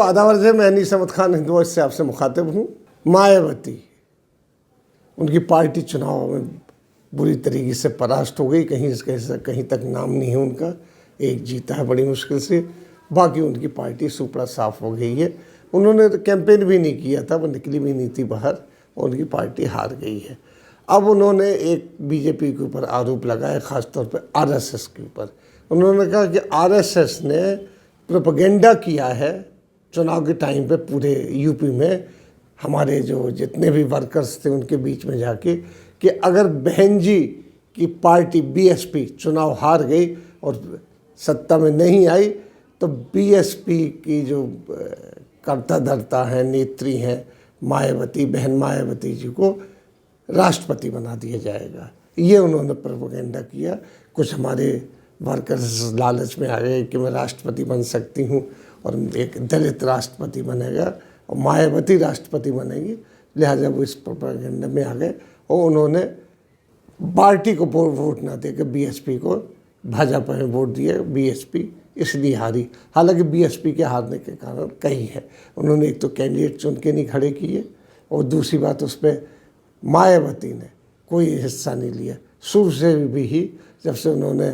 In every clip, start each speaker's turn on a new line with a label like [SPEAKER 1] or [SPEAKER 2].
[SPEAKER 1] आदावर से मैं अनीस अहमद खान हिंदुआ से आपसे मुखातिब हूँ। मायावती उनकी पार्टी चुनाव में बुरी तरीके से परास्त हो गई, कहीं तक नाम नहीं है उनका। एक जीता है बड़ी मुश्किल से, बाकी उनकी पार्टी सुपड़ा साफ हो गई है। उन्होंने तो कैंपेन भी नहीं किया था, वो निकली भी नहीं थी बाहर और उनकी पार्टी हार गई है। अब उन्होंने एक बीजेपी के ऊपर आरोप लगाया, ख़ासतौर पर आरएसएस के ऊपर। उन्होंने कहा कि आरएसएस ने प्रोपेगेंडा किया है चुनाव के टाइम पे पूरे यूपी में, हमारे जो जितने भी वर्कर्स थे उनके बीच में जाके, कि अगर बहन जी की पार्टी बीएसपी चुनाव हार गई और सत्ता में नहीं आई तो बीएसपी की जो कर्ता धर्ता हैं, नेत्री हैं मायावती, बहन मायावती जी को राष्ट्रपति बना दिया जाएगा। ये उन्होंने प्रोपेगेंडा किया। कुछ हमारे वर्कर्स लालच में आ गए कि मैं राष्ट्रपति बन सकती हूँ और एक दलित राष्ट्रपति बनेगा और मायावती राष्ट्रपति बनेगी, लिहाजा वो इस प्रोपेगेंडा में आ गए और उन्होंने पार्टी को वोट ना देकर बीएसपी को, भाजपा में वोट दिया। बीएसपी इसलिए हारी। हालांकि बीएसपी के हारने के कारण कई है, उन्होंने एक तो कैंडिडेट चुन के नहीं खड़े किए और दूसरी बात उस पर मायावती ने कोई हिस्सा नहीं लिया। शुरू से भी जब से उन्होंने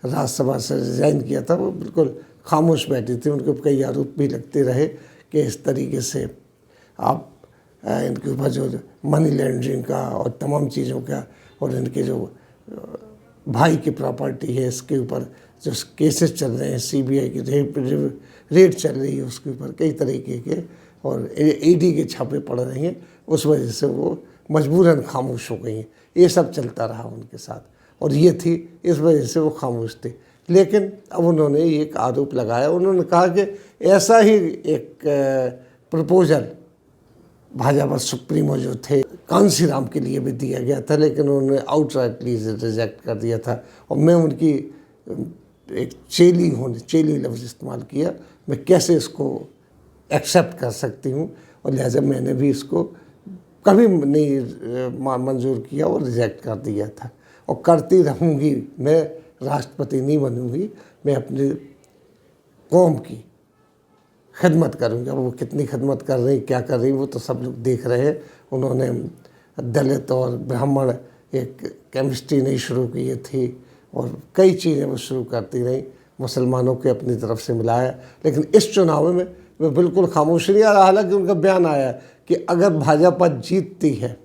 [SPEAKER 1] राज्यसभा से रिजाइन किया था वो बिल्कुल खामोश बैठी थी। उनके ऊपर कई आरोप भी लगते रहे कि इस तरीके से आप इनके ऊपर जो मनी लॉन्ड्रिंग का और तमाम चीज़ों का और इनके जो भाई की प्रॉपर्टी है इसके ऊपर जो केसेस चल रहे हैं, सीबीआई की रेड चल रही है उसके ऊपर कई तरीके के, और ईडी के छापे पड़ रहे हैं, उस वजह से वो मजबूरन खामोश हो गई हैं। ये सब चलता रहा उनके साथ और ये थी, इस वजह से वो खामोश थे। लेकिन अब उन्होंने एक आरोप लगाया, उन्होंने कहा कि ऐसा ही एक प्रपोजल भाजपा सुप्रीमो जो थे कांसीराम के लिए भी दिया गया था, लेकिन उन्होंने आउटराइटली रिजेक्ट कर दिया था। और मैं उनकी एक चेली लफ्ज़ इस्तेमाल किया, मैं कैसे इसको एक्सेप्ट कर सकती हूँ, और लिहाजा मैंने भी इसको कभी नहीं मंजूर किया और रिजेक्ट कर दिया था और करती रहूँगी। मैं राष्ट्रपति नहीं बनूँगी, मैं अपनी कौम की खिदमत करूँगी। अब वो कितनी खिदमत कर रही, क्या कर रही, वो तो सब लोग देख रहे हैं। उन्होंने दलित और ब्राह्मण एक केमिस्ट्री नहीं शुरू की थी और कई चीज़ें वो शुरू करती रही, मुसलमानों के अपनी तरफ से मिलाया। लेकिन इस चुनाव में वे बिल्कुल खामोश नहीं आ रहा। हालांकि उनका बयान आया कि अगर भाजपा जीतती है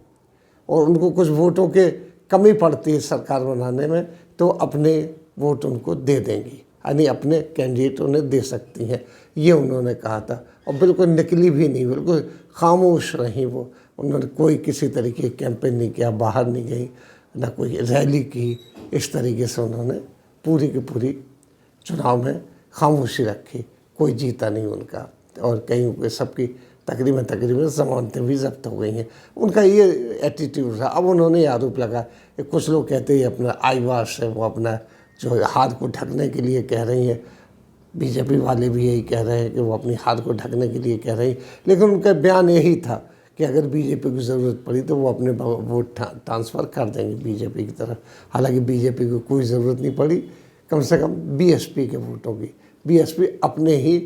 [SPEAKER 1] और उनको कुछ वोटों के कमी पड़ती है सरकार बनाने में तो अपने वोट उनको दे देंगी, यानी अपने कैंडिडेट उन्हें दे सकती हैं, ये उन्होंने कहा था। और बिल्कुल निकली भी नहीं, बिल्कुल खामोश रही वो। उन्होंने कोई किसी तरीके की कैंपेन नहीं किया, बाहर नहीं गई, ना कोई रैली की। इस तरीके से उन्होंने पूरी की पूरी चुनाव में खामोशी रखी। कोई जीता नहीं उनका और कहीं सबकी तकरीबन जमानतें भी जब्त हो गई हैं। उनका ये एटीट्यूड था। अब उन्होंने आरोप लगा, कुछ लोग कहते हैं अपना आईवाश है, वो अपना जो हाथ को ढकने के लिए कह रही हैं। बीजेपी वाले भी यही कह रहे हैं कि वो अपनी हाथ को ढकने के लिए कह रही, लेकिन उनका बयान यही था कि अगर बीजेपी की ज़रूरत पड़ी तो वो अपने वोट ट्रांसफ़र कर देंगे बीजेपी की तरफ। हालांकि बीजेपी को कोई ज़रूरत नहीं पड़ी, कम से कम बीएसपी के वोटों की। बीएसपी अपने ही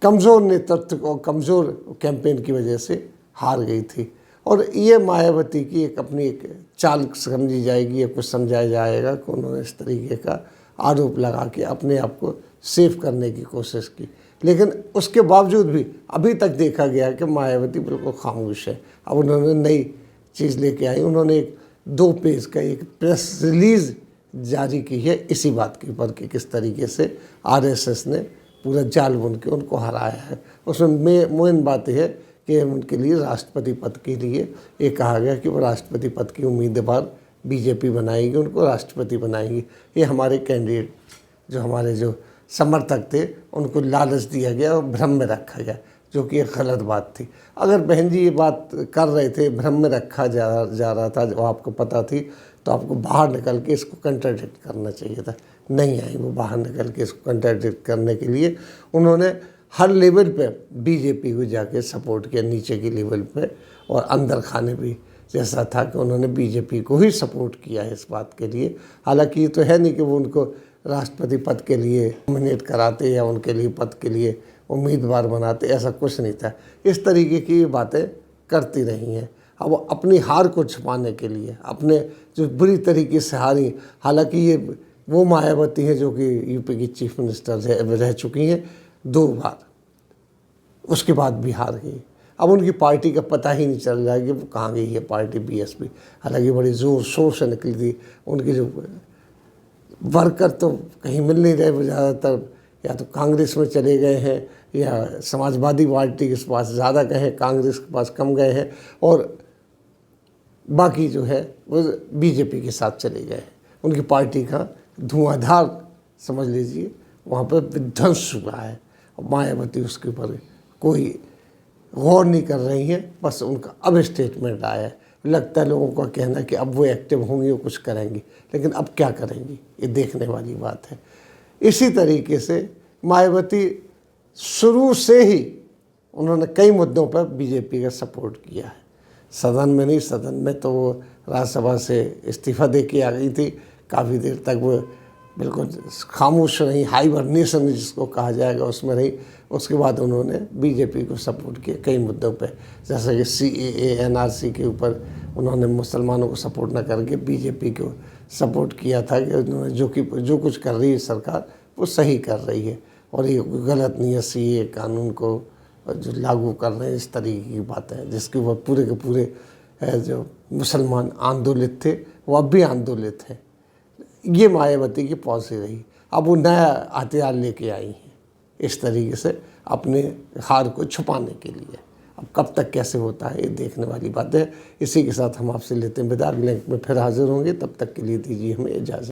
[SPEAKER 1] कमज़ोर नेतृत्व और कमज़ोर कैंपेन की वजह से हार गई थी। और ये मायावती की एक अपनी एक चाल समझी जाएगी या कुछ समझाया जाएगा कि उन्होंने इस तरीके का आरोप लगा के अपने आप को सेव करने की कोशिश की। लेकिन उसके बावजूद भी अभी तक देखा गया कि मायावती बिल्कुल खामोश है। अब उन्होंने नई चीज़ लेके आई, उन्होंने एक 2 पेज का एक प्रेस रिलीज़ जारी की है इसी बात के ऊपर कि किस तरीके से आरएसएस ने पूरा जाल बुन के उनको हराया है। उसमें मेन बात यह है कि उनके लिए राष्ट्रपति पद के लिए ये कहा गया कि वो राष्ट्रपति पद की उम्मीदवार बीजेपी बनाएगी, उनको राष्ट्रपति बनाएगी। ये हमारे कैंडिडेट जो हमारे जो समर्थक थे उनको लालच दिया गया और भ्रम में रखा गया, जो कि एक गलत बात थी। अगर बहन जी ये बात कर रहे थे, भ्रम में रखा जा रहा था, जो आपको पता थी, तो आपको बाहर निकल के इसको कंट्राडिक्ट करना चाहिए था। नहीं आई वो बाहर निकल के इसको कंट्राडिक्ट करने के लिए। उन्होंने हर लेवल पे बीजेपी को जाके सपोर्ट किया, नीचे की लेवल पे और अंदर खाने भी जैसा था कि उन्होंने बीजेपी को ही सपोर्ट किया है इस बात के लिए। हालांकि ये तो है नहीं कि वो उनको राष्ट्रपति पद के लिए नॉमिनेट कराते या उनके लिए पद के लिए उम्मीदवार बनाते, ऐसा कुछ नहीं था। इस तरीके की बातें करती रही हैं। अब अपनी हार को छुपाने के लिए, अपने जो बुरी तरीके से हारी, हालांकि ये वो मायावती हैं जो कि यूपी की चीफ मिनिस्टर रह चुकी हैं 2 बार, उसके बाद भी हार गई। अब उनकी पार्टी का पता ही नहीं चल रहा है कि वो कहाँ गई है पार्टी बीएसपी। हालांकि बड़ी ज़ोर शोर से निकली थी। उनके जो वर्कर तो कहीं मिल नहीं रहे, वो ज़्यादातर या तो कांग्रेस में चले गए हैं या समाजवादी पार्टी के पास ज़्यादा गए हैं, कांग्रेस के पास कम गए हैं, और बाकी जो है वो बीजेपी के साथ चले गए हैं। उनकी पार्टी का धुआंधार समझ लीजिए वहाँ पर विध्वंस हुआ है। और मायावती उसके ऊपर कोई गौर नहीं कर रही हैं, बस उनका अब स्टेटमेंट आया है। लगता है लोगों का कहना कि अब वो एक्टिव होंगी, वो कुछ करेंगी, लेकिन अब क्या करेंगी ये देखने वाली बात है। इसी तरीके से मायावती शुरू से ही उन्होंने कई मुद्दों पर बीजेपी का सपोर्ट किया है। सदन में नहीं, सदन में तो वो राज्यसभा से इस्तीफा दे के आ गई थी। काफ़ी देर तक वो बिल्कुल खामोश रही, हाइबरनेशन जिसको कहा जाएगा उसमें रही। उसके बाद उन्होंने बीजेपी को सपोर्ट किया कई मुद्दों पे, जैसे कि CAA NRC के ऊपर उन्होंने मुसलमानों को सपोर्ट न करके बीजेपी को सपोर्ट किया था कि उन्होंने जो कुछ कर रही है सरकार वो सही कर रही है और ये गलत नहीं है। CAA कानून को जो लागू कर रहे हैं, इस तरीके की बातें जिसके ऊपर पूरे के पूरे जो मुसलमान आंदोलित थे वो अब भी आंदोलित हैं। ये मायावती की पॉलिसी रही। अब वो नया हथियार लेके आई हैं इस तरीके से अपने हार को छुपाने के लिए। अब कब तक कैसे होता है ये देखने वाली बात है। इसी के साथ हम आपसे लेते हैं विदा। अगले लिंक में फिर हाजिर होंगे, तब तक के लिए दीजिए हमें इजाज़त।